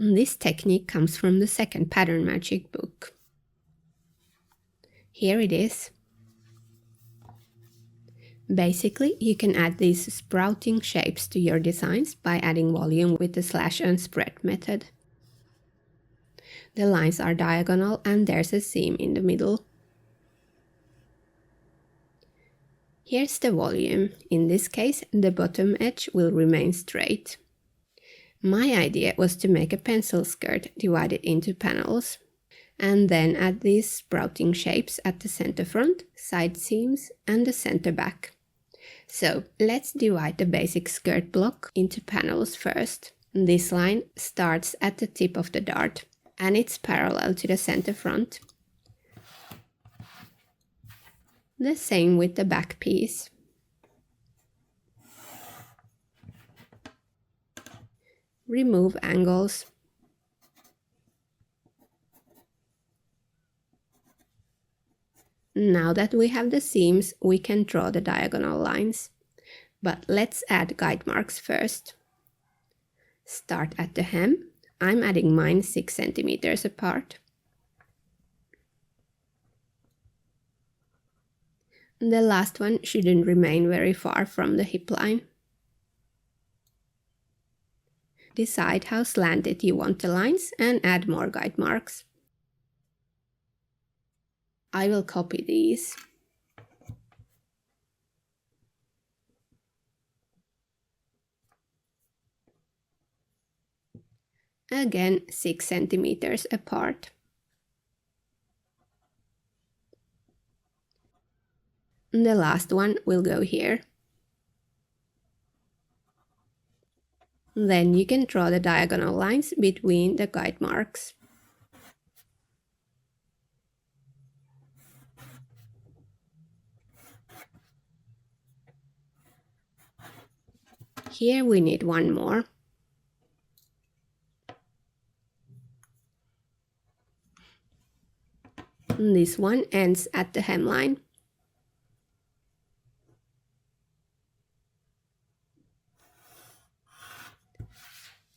This technique comes from the second pattern magic book. Here it is. Basically, you can add these sprouting shapes to your designs by adding volume with the slash and spread method. The lines are diagonal and there's a seam in the middle. Here's the volume. In this case, the bottom edge will remain straight. My idea was to make a pencil skirt divided into panels, and then add these sprouting shapes at the center front, side seams, and the center back. So let's divide the basic skirt block into panels first. This line starts at the tip of the dart, and it's parallel to the center front. The same with the back piece. Remove angles. Now that we have the seams, we can draw the diagonal lines. But let's add guide marks first. Start at the hem. I'm adding mine 6 centimeters apart. The last one shouldn't remain very far from the hip line. Decide how slanted you want the lines and add more guide marks. I will copy these. Again 6 centimeters apart. The last one will go here. Then you can draw the diagonal lines between the guide marks. Here we need one more. This one ends at the hemline.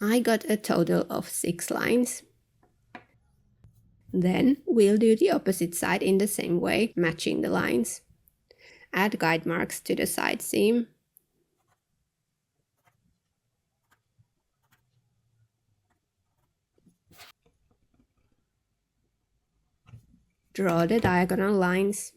I got a total of 6 lines. Then we'll do the opposite side in the same way, matching the lines. Add guide marks to the side seam. Draw the diagonal lines.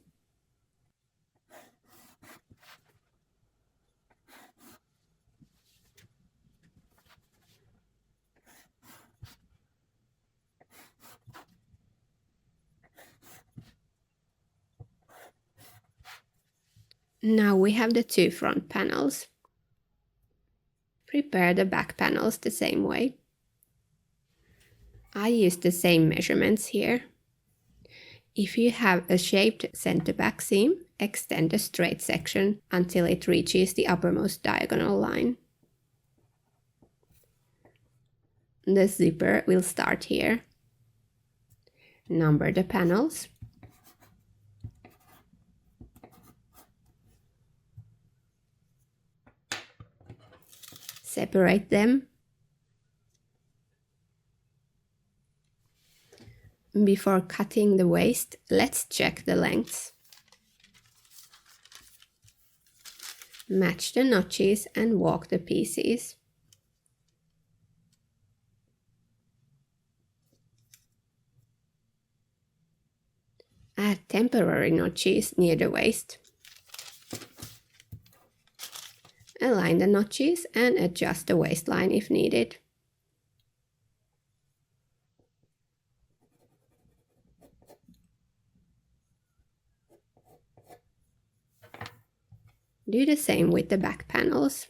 Now we have the 2 front panels. Prepare the back panels the same way. I use the same measurements here. If you have a shaped center back seam, extend the straight section until it reaches the uppermost diagonal line. The zipper will start here. Number the panels. Separate them. Before cutting the waist, let's check the lengths. Match the notches and walk the pieces. Add temporary notches near the waist. Align the notches and adjust the waistline if needed. Do the same with the back panels.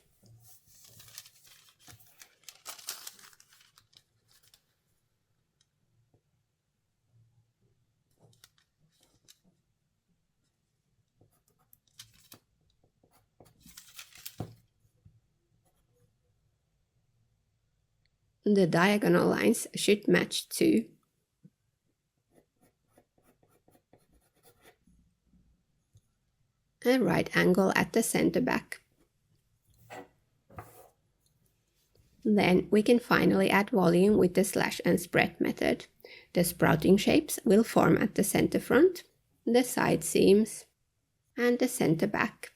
The diagonal lines should match too. A right angle at the center back. Then we can finally add volume with the slash and spread method. The sprouting shapes will form at the center front, the side seams, and the center back.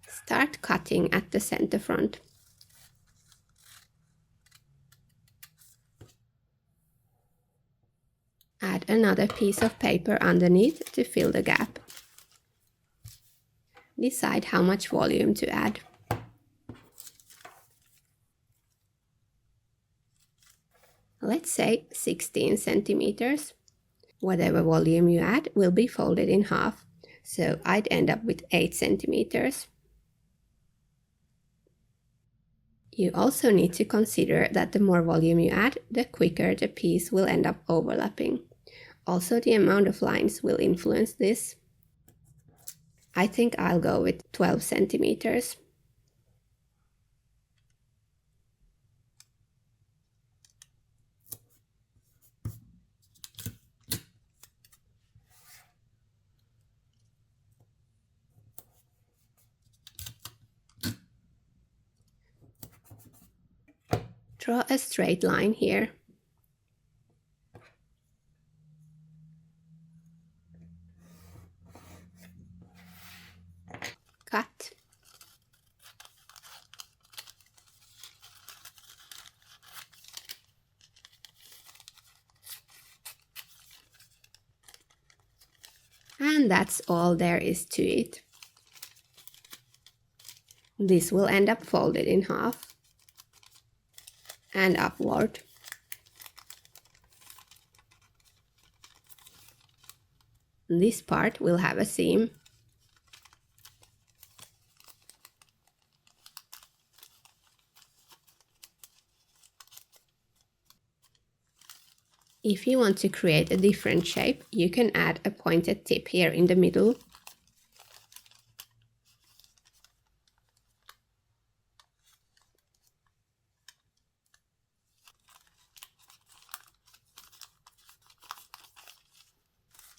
Start cutting at the center front. Add another piece of paper underneath to fill the gap. Decide how much volume to add. Let's say 16 centimeters. Whatever volume you add will be folded in half, so I'd end up with 8 centimeters. You also need to consider that the more volume you add, the quicker the piece will end up overlapping. Also, the amount of lines will influence this. I think I'll go with 12 centimeters. Draw a straight line here. Cut. And that's all there is to it. This will end up folded in half and upward. This part will have a seam. If you want to create a different shape, you can add a pointed tip here in the middle.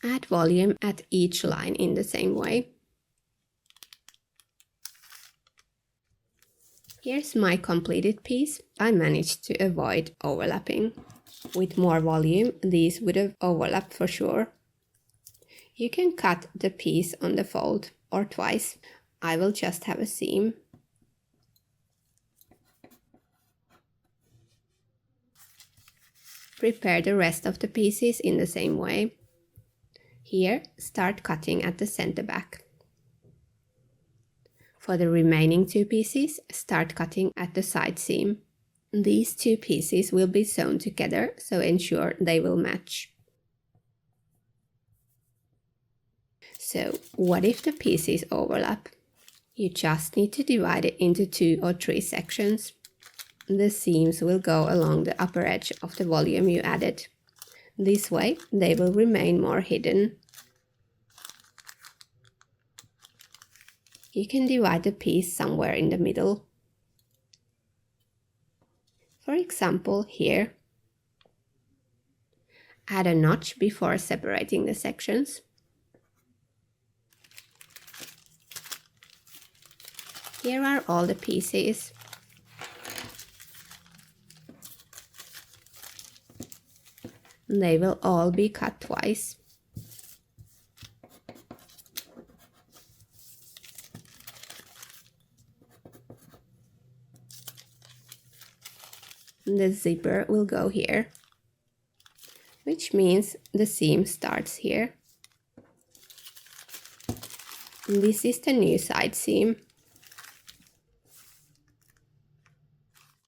Add volume at each line in the same way. Here's my completed piece. I managed to avoid overlapping. With more volume, these would have overlapped for sure. You can cut the piece on the fold or twice. I will just have a seam. Prepare the rest of the pieces in the same way. Here, start cutting at the center back. For the remaining two pieces, start cutting at the side seam. These two pieces will be sewn together, so ensure they will match. So, what if the pieces overlap? You just need to divide it into 2 or 3 sections. The seams will go along the upper edge of the volume you added. This way, they will remain more hidden. You can divide the piece somewhere in the middle. For example, here. Add a notch before separating the sections. Here are all the pieces. They will all be cut twice. The zipper will go here, which means the seam starts here. This is the new side seam.